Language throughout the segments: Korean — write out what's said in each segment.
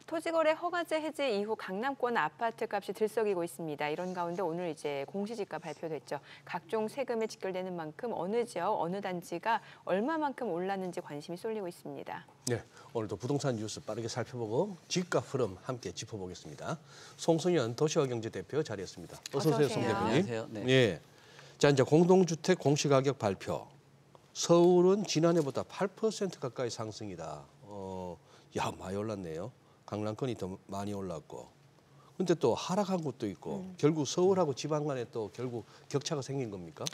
토지거래 허가제 해제 이후 강남권 아파트 값이 들썩이고 있습니다. 이런 가운데 오늘 이제 공시지가 발표됐죠. 각종 세금에 직결되는 만큼 어느 지역, 어느 단지가 얼마만큼 올랐는지 관심이 쏠리고 있습니다. 네, 오늘도 부동산 뉴스 빠르게 살펴보고 집값 흐름 함께 짚어보겠습니다. 송승현 도시화경제 대표 자리했습니다. 어서 오세요, 송 대표님. 안녕하세요. 네. 예. 자, 이제 공동주택 공시가격 발표. 서울은 지난해보다 8% 가까이 상승이다. 많이 올랐네요. 강남권이 더 많이 올랐고. 근데 또 하락한 곳도 있고 결국 서울하고 지방 간에 또 결국 격차가 생긴 겁니까?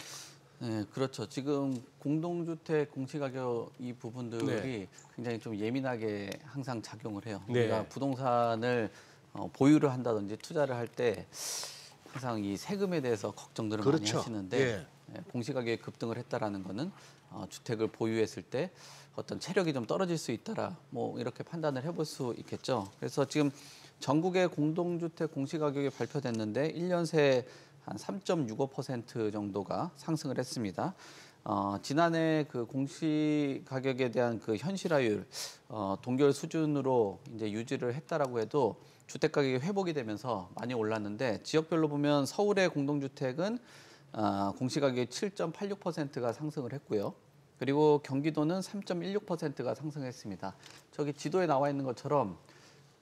네, 그렇죠. 지금 공동주택 공시가격 이 부분들이 네. 굉장히 좀 예민하게 항상 작용을 해요. 네. 우리가 부동산을 보유를 한다든지 투자를 할 때 항상 이 세금에 대해서 걱정들을 많이 그렇죠. 하시는데 예. 공시가격이 급등을 했다라는 거는 주택을 보유했을 때 어떤 체력이 좀 떨어질 수 있다라 뭐 이렇게 판단을 해볼 수 있겠죠. 그래서 지금 전국의 공동주택 공시가격이 발표됐는데 1년 새 한 3.65% 정도가 상승을 했습니다. 지난해 그 공시가격에 대한 그 현실화율 동결 수준으로 이제 유지를 했다라고 해도 주택 가격이 회복이 되면서 많이 올랐는데 지역별로 보면 서울의 공동주택은 공시가격이 7.86%가 상승을 했고요. 그리고 경기도는 3.16%가 상승했습니다. 저기 지도에 나와 있는 것처럼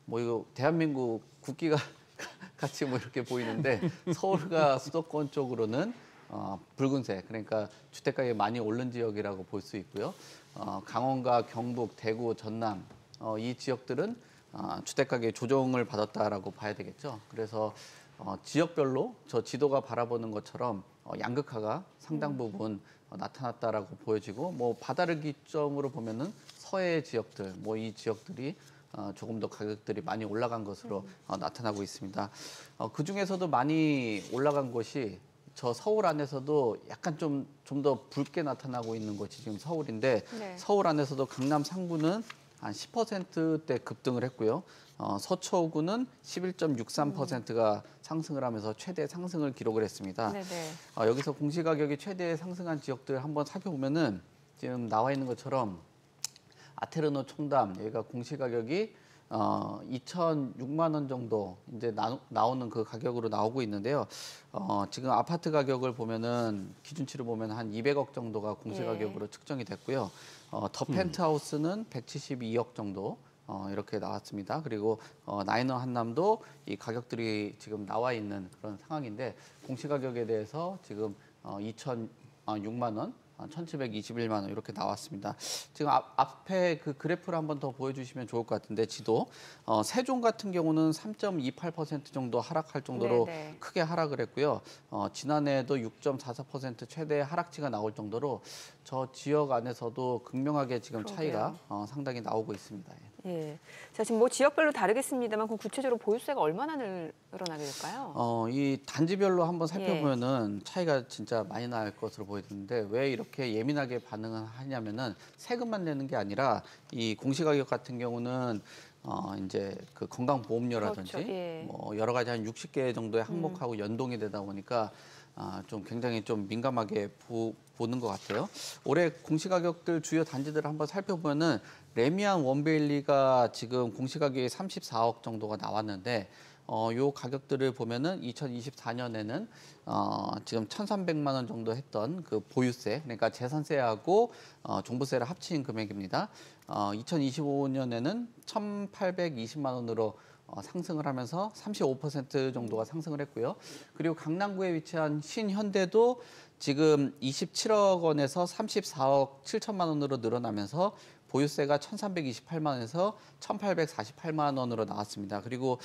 뭐 이거 대한민국 국기가 같이 뭐 이렇게 보이는데 서울과 수도권 쪽으로는 붉은색, 그러니까 주택 가격이 많이 오른 지역이라고 볼 수 있고요. 강원과 경북, 대구, 전남 이 지역들은 주택 가격이 조정을 받았다라고 봐야 되겠죠. 그래서 지역별로 저 지도가 바라보는 것처럼 양극화가 상당 부분 나타났다라고 보여지고, 뭐 바다를 기점으로 보면은 서해 지역들, 뭐 이 지역들이 조금 더 가격들이 많이 올라간 것으로 나타나고 있습니다. 그 중에서도 많이 올라간 곳이 저 서울 안에서도 약간 좀 더 붉게 나타나고 있는 곳이 지금 서울인데, 네. 서울 안에서도 강남 상구는 한 10%대 급등을 했고요. 서초구는 11.63%가 상승을 하면서 최대 상승을 기록을 했습니다. 네네. 여기서 공시가격이 최대 상승한 지역들 한번 살펴보면은 지금 나와 있는 것처럼 아테르노 총담, 여기가 공시가격이 2,006만 원 정도 이제 나오는 그 가격으로 나오고 있는데요. 지금 아파트 가격을 보면은 기준치를 보면 한 200억 정도가 공시가격으로 측정이 됐고요. 더 펜트하우스는 172억 정도 이렇게 나왔습니다. 그리고 나인원 한남도 이 가격들이 지금 나와 있는 그런 상황인데, 공시가격에 대해서 지금 2,006만 원, 1,721만 원 이렇게 나왔습니다. 지금 앞에 그 그래프를 한번 더 보여주시면 좋을 것 같은데, 지도 세종 같은 경우는 3.28% 정도 하락할 정도로 네네. 크게 하락을 했고요. 지난해에도 6.44% 최대 하락치가 나올 정도로 저 지역 안에서도 극명하게 지금 차이가 상당히 나오고 있습니다. 예. 자, 지금 뭐 지역별로 다르겠습니다만 그럼 구체적으로 보유세가 얼마나 늘어나게 될까요? 이 단지별로 한번 살펴보면은 차이가 진짜 많이 날 것으로 보이는데, 왜 이렇게 예민하게 반응을 하냐면은 세금만 내는 게 아니라 이 공시가격 같은 경우는 이제 그 건강보험료라든지 그렇죠. 예. 뭐 여러 가지 한 60개 정도의 항목하고 연동이 되다 보니까 좀 굉장히 좀 민감하게 보는 것 같아요. 올해 공시가격들 주요 단지들을 한번 살펴보면은 레미안 원베일리가 지금 공시가격이 34억 정도가 나왔는데, 요 가격들을 보면은 2024년에는 지금 1,300만 원 정도 했던 그 보유세, 그러니까 재산세하고 종부세를 합친 금액입니다. 2025년에는 1,820만 원으로 상승을 하면서 35% 정도가 상승을 했고요. 그리고 강남구에 위치한 신현대도 지금 27억 원에서 34억 7천만 원으로 늘어나면서 보유세가 1,328만 원에서 1,848만 원으로 나왔습니다. 그리고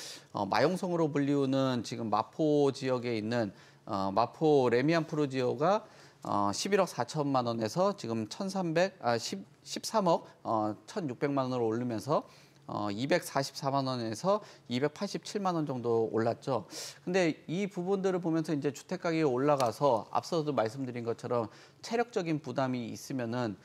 마용성으로 불리우는 지금 마포 지역에 있는 마포 레미안 프루지오가 11억 4천만 원에서 지금 13억 1,600만 원으로 오르면서 244만 원에서 287만 원 정도 올랐죠. 근데 이 부분들을 보면서 이제 주택 가격이 올라가서 앞서도 말씀드린 것처럼 체력적인 부담이 있으면은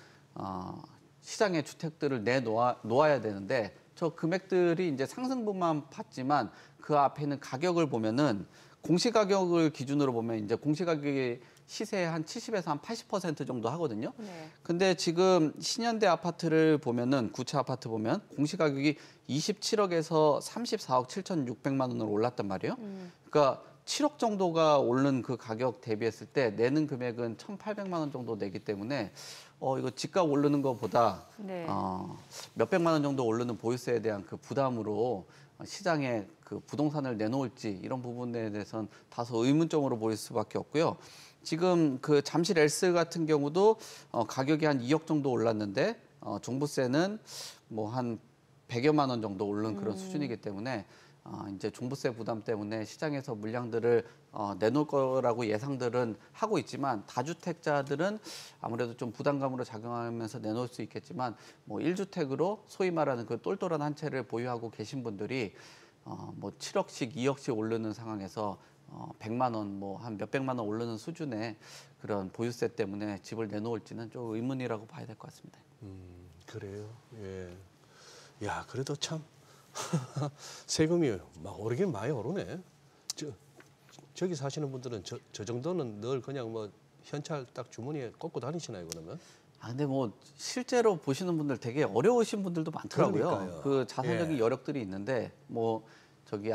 시장에 주택들을 내놓아야 되는데, 저 금액들이 이제 상승분만 봤지만 그 앞에 있는 가격을 보면은 공시가격을 기준으로 보면 이제 공시가격이 시세의 한 70에서 한 80% 정도 하거든요. 네. 근데 지금 신현대 아파트를 보면은 구체 아파트 보면 공시가격이 27억에서 34억 7,600만 원으로 올랐단 말이에요. 그러니까 7억 정도가 오른 그 가격 대비했을 때 내는 금액은 1,800만 원 정도 내기 때문에 이거 집값 오르는 것보다 네. 몇백만 원 정도 오르는 보유세에 대한 그 부담으로 시장에 그 부동산을 내놓을지 이런 부분에 대해서는 다소 의문점으로 보일 수밖에 없고요. 지금 그 잠실 L스 같은 경우도 가격이 한 2억 정도 올랐는데 종부세는 뭐 한 100여만 원 정도 오른 그런 수준이기 때문에 이제 종부세 부담 때문에 시장에서 물량들을 내놓을 거라고 예상들은 하고 있지만 다주택자들은 아무래도 좀 부담감으로 작용하면서 내놓을 수 있겠지만 뭐 1주택으로 소위 말하는 그 똘똘한 한 채를 보유하고 계신 분들이 뭐 7억씩 2억씩 오르는 상황에서 100만 원, 뭐 한 몇백만 원 오르는 수준의 그런 보유세 때문에 집을 내놓을지는 좀 의문이라고 봐야 될 것 같습니다. 그래요. 예. 야, 그래도 참 세금이 막 오르긴 많이 오르네. 저기 사시는 분들은 저 정도는 늘 그냥 뭐 현찰 딱 주머니에 꽂고 다니시나요, 그러면? 근데 뭐 실제로 보시는 분들 되게 어려우신 분들도 많더라고요. 그러니까요. 그 자산적인 예. 여력들이 있는데 뭐 저기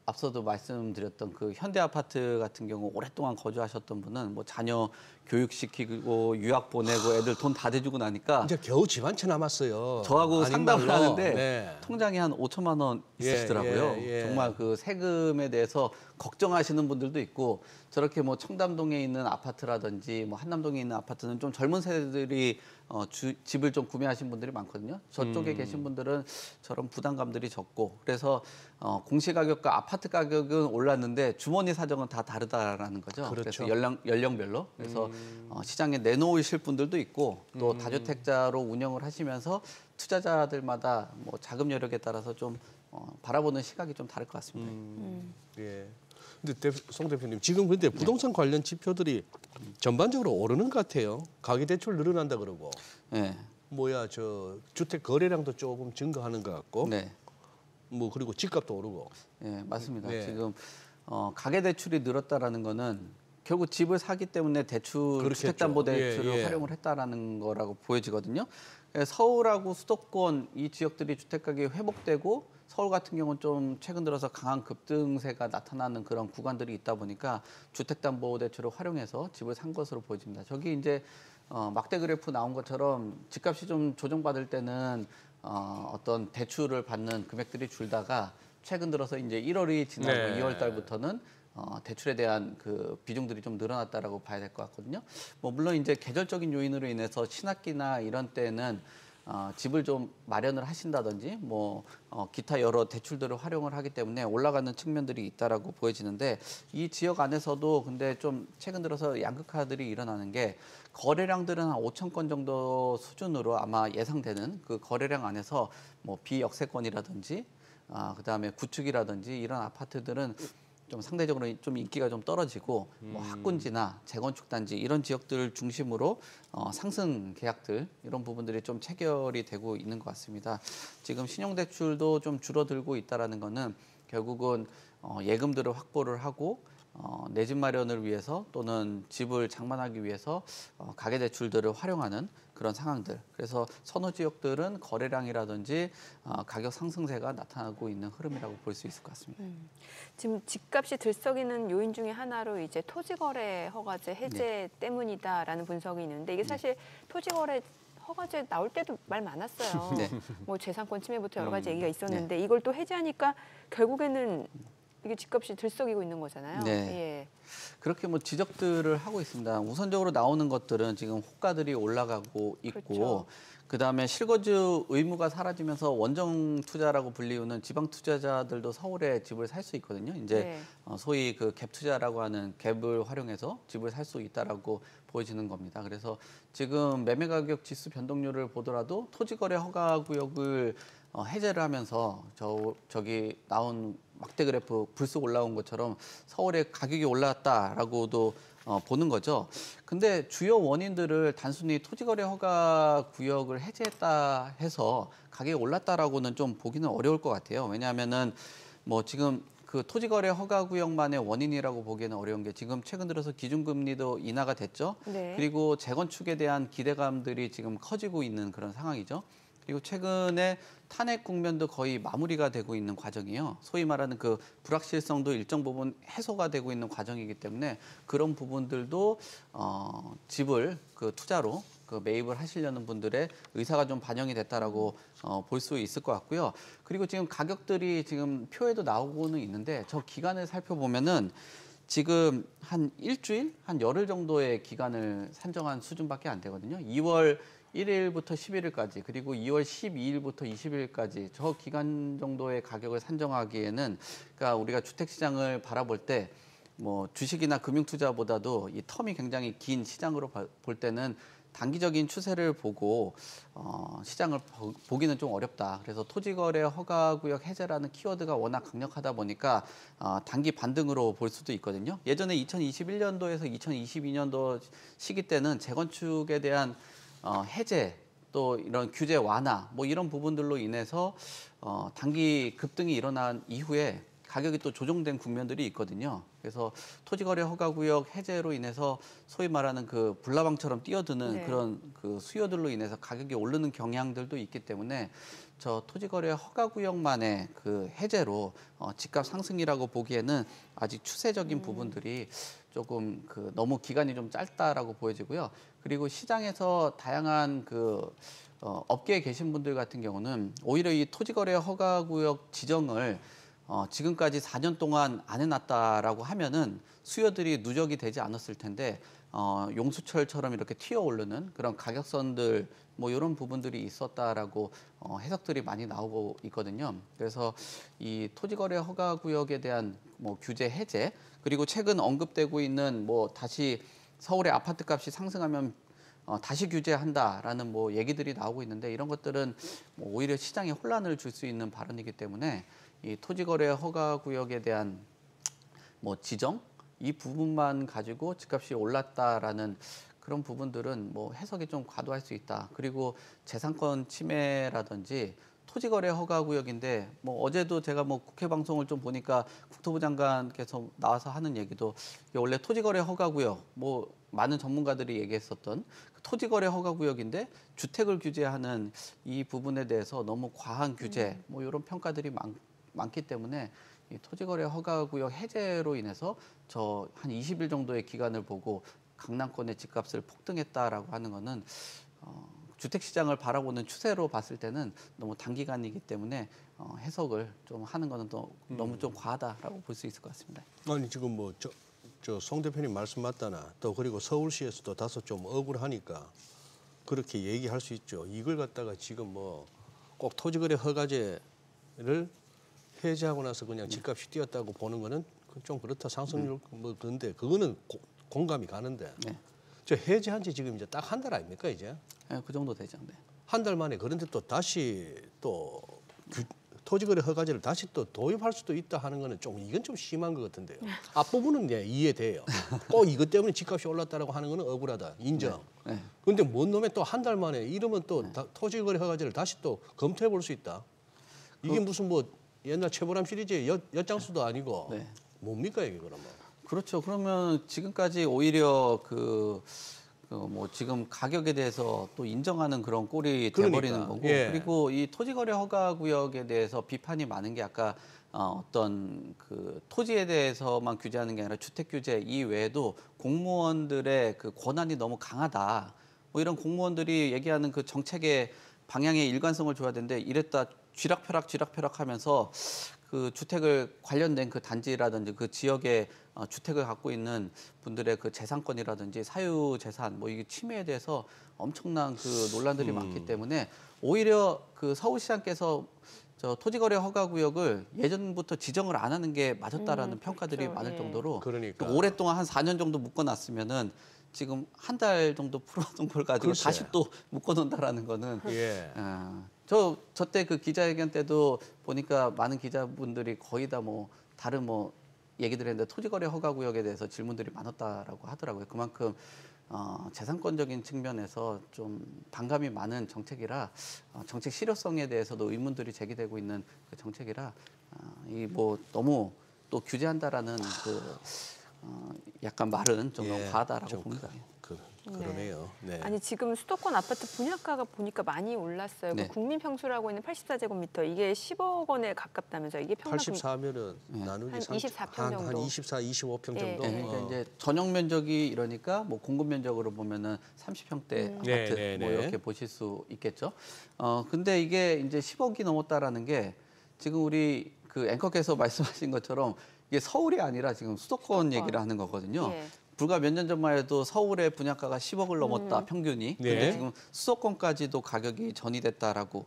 앞서도 말씀드렸던 그 현대 아파트 같은 경우 오랫동안 거주하셨던 분은 뭐 자녀 교육시키고 유학 보내고 애들 돈 다 대주고 나니까 이제 겨우 집 한 채 남았어요. 저하고 아닌 상담을 말로. 하는데 네. 통장에 한 5천만 원 있으시더라고요. 예. 정말 그 세금에 대해서 걱정하시는 분들도 있고 저렇게 뭐 청담동에 있는 아파트라든지 뭐 한남동에 있는 아파트는 좀 젊은 세대들이 집을 좀 구매하신 분들이 많거든요. 저쪽에 계신 분들은 저런 부담감들이 적고 그래서 공시가격과 아파트 가격은 올랐는데 주머니 사정은 다 다르다라는 거죠. 그렇죠. 그래서 연령별로 그래서 시장에 내놓으실 분들도 있고 또 다주택자로 운영을 하시면서 투자자들마다 뭐 자금 여력에 따라서 좀 바라보는 시각이 좀 다를 것 같습니다. 예. 근데 송 대표님 지금 근데 부동산 관련 지표들이 전반적으로 오르는 것 같아요. 가계 대출 늘어난다 그러고 네. 저 주택 거래량도 조금 증가하는 것 같고 네. 뭐 그리고 집값도 오르고. 네, 맞습니다. 네. 지금 가계 대출이 늘었다라는 거는 결국 집을 사기 때문에 그렇겠죠. 주택담보대출을 예. 활용을 했다라는 거라고 보여지거든요. 서울하고 수도권 이 지역들이 주택 가격이 회복되고 서울 같은 경우는 좀 최근 들어서 강한 급등세가 나타나는 그런 구간들이 있다 보니까 주택담보대출을 활용해서 집을 산 것으로 보여집니다. 저기 이제 막대 그래프 나온 것처럼 집값이 좀 조정받을 때는 어떤 대출을 받는 금액들이 줄다가 최근 들어서 이제 1월이 지나고 네. 2월 달부터는 대출에 대한 그 비중들이 좀 늘어났다라고 봐야 될 것 같거든요. 뭐 물론 이제 계절적인 요인으로 인해서 신학기나 이런 때는 집을 좀 마련을 하신다든지 뭐 기타 여러 대출들을 활용을 하기 때문에 올라가는 측면들이 있다라고 보여지는데 이 지역 안에서도 근데 좀 최근 들어서 양극화들이 일어나는 게 거래량들은 한 5천 건 정도 수준으로 아마 예상되는 그 거래량 안에서 뭐 비역세권이라든지 그다음에 구축이라든지 이런 아파트들은 좀 상대적으로 좀 인기가 좀 떨어지고 뭐 학군지나 재건축 단지 이런 지역들 중심으로 상승 계약들 이런 부분들이 좀 체결이 되고 있는 것 같습니다. 지금 신용대출도 좀 줄어들고 있다라는 거는 결국은 예금들을 확보를 하고 내 집 마련을 위해서 또는 집을 장만하기 위해서 가계대출들을 활용하는 그런 상황들. 그래서 선호 지역들은 거래량이라든지 가격 상승세가 나타나고 있는 흐름이라고 볼 수 있을 것 같습니다. 지금 집값이 들썩이는 요인 중에 하나로 이제 토지거래 허가제 해제 때문이다라는 분석이 있는데 이게 사실 토지거래 허가제 나올 때도 말 많았어요. 네. 뭐 재산권 침해부터 여러 가지 얘기가 있었는데 이걸 또 해제하니까 결국에는 이게 집값이 들썩이고 있는 거잖아요. 네. 예. 그렇게 뭐 지적들을 하고 있습니다. 우선적으로 나오는 것들은 지금 호가들이 올라가고 있고 그렇죠. 그다음에 실거주 의무가 사라지면서 원정 투자라고 불리우는 지방 투자자들도 서울에 집을 살 수 있거든요. 이제 네. 소위 그 갭 투자라고 하는 갭을 활용해서 집을 살 수 있다라고 보여지는 겁니다. 그래서 지금 매매 가격 지수 변동률을 보더라도 토지 거래 허가 구역을 해제를 하면서 저기 나온 막대 그래프 불쑥 올라온 것처럼 서울의 가격이 올랐다라고도 보는 거죠. 근데 주요 원인들을 단순히 토지거래 허가 구역을 해제했다 해서 가격이 올랐다라고는 좀 보기는 어려울 것 같아요. 왜냐하면은 뭐 지금 그 토지거래 허가구역만의 원인이라고 보기에는 어려운 게 지금 최근 들어서 기준금리도 인하가 됐죠. 네. 그리고 재건축에 대한 기대감들이 지금 커지고 있는 그런 상황이죠. 그리고 최근에 탄핵 국면도 거의 마무리가 되고 있는 과정이에요. 소위 말하는 그 불확실성도 일정 부분 해소가 되고 있는 과정이기 때문에 그런 부분들도 집을 그 투자로 그 매입을 하시려는 분들의 의사가 좀 반영이 됐다라고 볼 수 있을 것 같고요. 그리고 지금 가격들이 지금 표에도 나오고는 있는데 저 기간을 살펴보면은 지금 한 일주일, 한 열흘 정도의 기간을 산정한 수준밖에 안 되거든요. 2월 1일부터 11일까지 그리고 2월 12일부터 20일까지 저 기간 정도의 가격을 산정하기에는 그러니까 우리가 주택 시장을 바라볼 때 뭐 주식이나 금융 투자보다도 이 텀이 굉장히 긴 시장으로 볼 때는 단기적인 추세를 보고 시장을 보기는 좀 어렵다. 그래서 토지거래 허가구역 해제라는 키워드가 워낙 강력하다 보니까 단기 반등으로 볼 수도 있거든요. 예전에 2021년도에서 2022년도 시기 때는 재건축에 대한 해제 또 이런 규제 완화 뭐 이런 부분들로 인해서 단기 급등이 일어난 이후에 가격이 또 조정된 국면들이 있거든요. 그래서 토지거래 허가구역 해제로 인해서 소위 말하는 그 불나방처럼 뛰어드는 네. 그런 그 수요들로 인해서 가격이 오르는 경향들도 있기 때문에 저 토지거래 허가구역만의 그 해제로 집값 상승이라고 보기에는 아직 추세적인 부분들이 조금 그 너무 기간이 좀 짧다라고 보여지고요. 그리고 시장에서 다양한 그 업계에 계신 분들 같은 경우는 오히려 이 토지거래 허가구역 지정을 지금까지 4년 동안 안 해놨다라고 하면은 수요들이 누적이 되지 않았을 텐데 용수철처럼 이렇게 튀어오르는 그런 가격선들 뭐 이런 부분들이 있었다라고 해석들이 많이 나오고 있거든요. 그래서 이 토지거래 허가구역에 대한 뭐 규제 해제 그리고 최근 언급되고 있는 뭐 다시 서울의 아파트값이 상승하면 다시 규제한다라는 뭐 얘기들이 나오고 있는데 이런 것들은 뭐 오히려 시장에 혼란을 줄 수 있는 발언이기 때문에 이 토지거래 허가구역에 대한 뭐 지정 이 부분만 가지고 집값이 올랐다라는 그런 부분들은 뭐 해석이 좀 과도할 수 있다. 그리고 재산권 침해라든지 토지거래 허가구역인데 뭐 어제도 제가 뭐 국회 방송을 좀 보니까 국토부 장관께서 나와서 하는 얘기도 이게 원래 토지거래 허가구역 뭐 많은 전문가들이 얘기했었던 그 토지거래 허가구역인데 주택을 규제하는 이 부분에 대해서 너무 과한 규제 뭐 이런 평가들이 많기 때문에 이 토지거래 허가구역 해제로 인해서 저 한 20일 정도의 기간을 보고 강남권의 집값을 폭등했다라고 하는 거는 주택시장을 바라보는 추세로 봤을 때는 너무 단기간이기 때문에 해석을 좀 하는 거는 또 너무 좀 과하다라고 볼 수 있을 것 같습니다. 아니 지금 뭐 저 송 대표님 말씀 맞다나 또 그리고 서울시에서도 다소 좀 억울하니까 그렇게 얘기할 수 있죠. 이걸 갖다가 지금 뭐 꼭 토지거래 허가제를 해제하고 나서 그냥 집값이 뛰었다고 보는 거는 좀 그렇다. 상승률 뭐 그런데 그거는 공감이 가는데 네. 저 해제한 지 지금 이제 딱 한 달 아닙니까 이제? 네, 그 정도 되죠. 네. 한 달 만에 그런데 또 다시 또 토지거래 허가제를 다시 또 도입할 수도 있다 하는 거는 좀 이건 좀 심한 것 같은데요. 앞부분은 네, 이해돼요. 꼭 이것 때문에 집값이 올랐다라고 하는 거는 억울하다. 인정. 네. 그런데 뭔 놈의 또 한 달 만에 이러면 또 토지거래 허가제를 다시 또 검토해 볼 수 있다. 이게 무슨 뭐 옛날 최보람 시리즈의 엿장수도 아니고 네. 뭡니까 이게 그러면? 그렇죠. 그러면 지금까지 오히려 뭐 지금 가격에 대해서 또 인정하는 그런 꼴이 돼버리는 그러니까, 거고 예. 그리고 이 토지거래 허가구역에 대해서 비판이 많은 게 아까 어떤 그 토지에 대해서만 규제하는 게 아니라 주택 규제 이외에도 공무원들의 그 권한이 너무 강하다. 뭐 이런 공무원들이 얘기하는 그 정책의 방향의 일관성을 줘야 되는데 이랬다 쥐락펴락 하면서 그 주택을 관련된 그 단지라든지 그 지역에 주택을 갖고 있는 분들의 그 재산권이라든지 사유 재산 뭐 이게 침해에 대해서 엄청난 그 논란들이 많기 때문에 오히려 그 서울시장께서 저 토지거래 허가구역을 예전부터 지정을 안 하는 게 맞았다라는 평가들이 그렇죠. 많을 예. 정도로 그러니까. 오랫동안 한 4년 정도 묶어놨으면은 지금 한 달 정도 풀어둔 걸 가지고 글쎄. 다시 또 묶어놓는다라는 거는 예. 저 때 그 기자회견 때도 보니까 많은 기자분들이 거의 다 뭐 다른 뭐 얘기들 했는데 토지거래 허가구역에 대해서 질문들이 많았다라고 하더라고요. 그만큼 재산권적인 측면에서 좀 반감이 많은 정책이라 정책 실효성에 대해서도 의문들이 제기되고 있는 그 정책이라 이 뭐 너무 또 규제한다라는 약간 말은 좀 너무 과하다라고 좀 봅니다. 그러네요. 네. 아니 지금 수도권 아파트 분양가가 보니까 많이 올랐어요. 네. 그 국민 평수라고 있는 84제곱미터 이게 10억 원에 가깝다면서요. 이게 평당 84면은 나누기 한 24평 정도. 한 24, 25평 예, 정도. 예. 그러니까 이제 전용 면적이 이러니까 뭐 공급 면적으로 보면은 30평대 아파트 네, 뭐 네. 이렇게 보실 수 있겠죠. 근데 이게 이제 10억이 넘었다라는 게 지금 우리 그 앵커께서 말씀하신 것처럼 이게 서울이 아니라 지금 수도권 얘기를 하는 거거든요. 예. 불과 몇 년 전만 해도 서울의 분양가가 10억을 넘었다 평균이. 네. 근데 지금 수도권까지도 가격이 전이됐다라고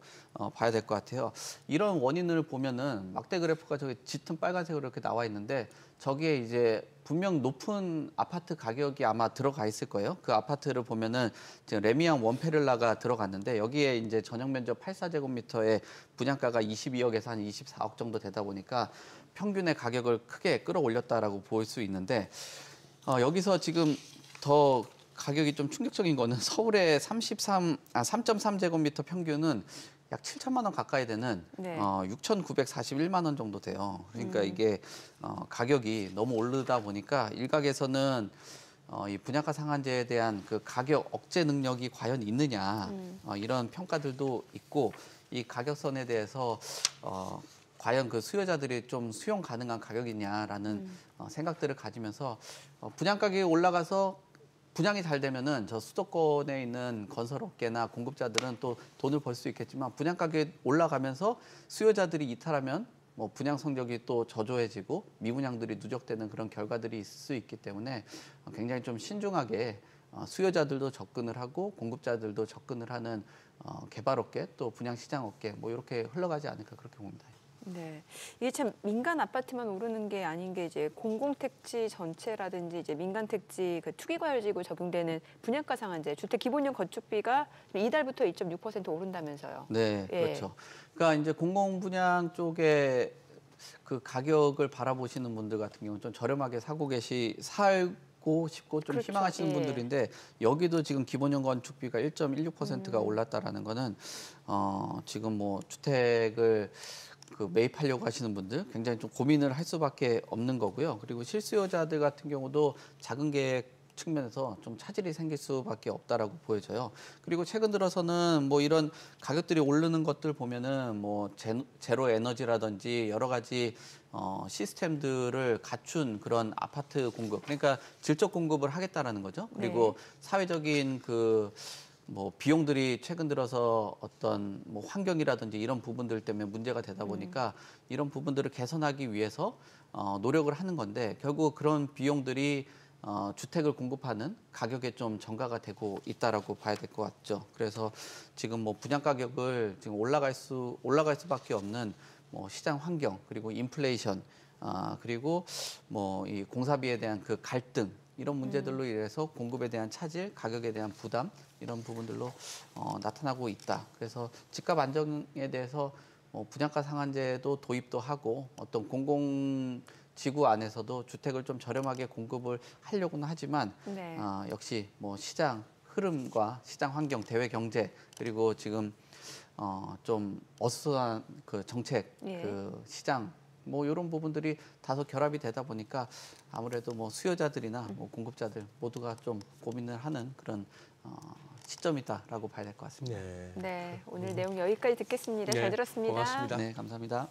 봐야 될 것 같아요. 이런 원인을 보면은 막대 그래프가 저기 짙은 빨간색으로 이렇게 나와 있는데 저기에 이제 분명 높은 아파트 가격이 아마 들어가 있을 거예요. 그 아파트를 보면은 지금 레미안 원페를라가 들어갔는데 여기에 이제 전용 면적 84제곱미터의 분양가가 22억에서 한 24억 정도 되다 보니까 평균의 가격을 크게 끌어올렸다라고 볼 수 있는데 여기서 지금 더 가격이 좀 충격적인 거는 서울의 3.3제곱미터 평균은 약 7천만 원 가까이 되는 네. 6,941만 원 정도 돼요. 그러니까 이게 가격이 너무 오르다 보니까 일각에서는 이 분양가 상한제에 대한 그 가격 억제 능력이 과연 있느냐 이런 평가들도 있고 이 가격선에 대해서 과연 그 수요자들이 좀 수용 가능한 가격이냐라는 생각들을 가지면서 분양 가격이 올라가서 분양이 잘 되면은 저 수도권에 있는 건설업계나 공급자들은 또 돈을 벌 수 있겠지만 분양 가격이 올라가면서 수요자들이 이탈하면 뭐 분양 성적이 또 저조해지고 미분양들이 누적되는 그런 결과들이 있을 수 있기 때문에 굉장히 좀 신중하게 수요자들도 접근을 하고 공급자들도 접근을 하는 개발업계 또 분양시장업계 뭐 이렇게 흘러가지 않을까 그렇게 봅니다. 네, 이게 참 민간 아파트만 오르는 게 아닌 게 이제 공공택지 전체라든지 이제 민간택지 그 투기과열지구 적용되는 분양가 상한제, 주택 기본용 건축비가 이달부터 2.6% 오른다면서요. 네, 예. 그렇죠. 그러니까 이제 공공분양 쪽에 그 가격을 바라보시는 분들 같은 경우는 좀 저렴하게 살고 싶고 좀 그렇죠. 희망하시는 예. 분들인데 여기도 지금 기본용 건축비가 1.16%가 올랐다라는 거는 지금 뭐 주택을 그 매입하려고 하시는 분들 굉장히 좀 고민을 할 수밖에 없는 거고요. 그리고 실수요자들 같은 경우도 작은 계획 측면에서 좀 차질이 생길 수밖에 없다라고 보여져요. 그리고 최근 들어서는 뭐 이런 가격들이 오르는 것들 보면은 뭐 제로 에너지라든지 여러 가지 시스템들을 갖춘 그런 아파트 공급, 그러니까 질적 공급을 하겠다라는 거죠. 그리고 사회적인 그 뭐 비용들이 최근 들어서 어떤 뭐 환경이라든지 이런 부분들 때문에 문제가 되다 보니까 이런 부분들을 개선하기 위해서 노력을 하는 건데 결국 그런 비용들이 주택을 공급하는 가격에 좀 전가가 되고 있다라고 봐야 될 것 같죠. 그래서 지금 뭐 분양 가격을 지금 올라갈 수밖에 없는 뭐 시장 환경 그리고 인플레이션 그리고 뭐 이 공사비에 대한 그 갈등 이런 문제들로 인해서 공급에 대한 차질, 가격에 대한 부담 이런 부분들로 나타나고 있다. 그래서 집값 안정에 대해서 분양가 상한제도 도입도 하고 어떤 공공 지구 안에서도 주택을 좀 저렴하게 공급을 하려고는 하지만 네. 역시 뭐 시장 흐름과 시장 환경, 대외 경제 그리고 지금 좀 어수선한 그 정책, 예. 그 시장 뭐 이런 부분들이 다소 결합이 되다 보니까 아무래도 뭐 수요자들이나 뭐 공급자들 모두가 좀 고민을 하는 그런 시점이다라고 봐야 될 것 같습니다. 네. 네, 오늘 내용 여기까지 듣겠습니다. 네, 잘 들었습니다. 고맙습니다. 네, 감사합니다.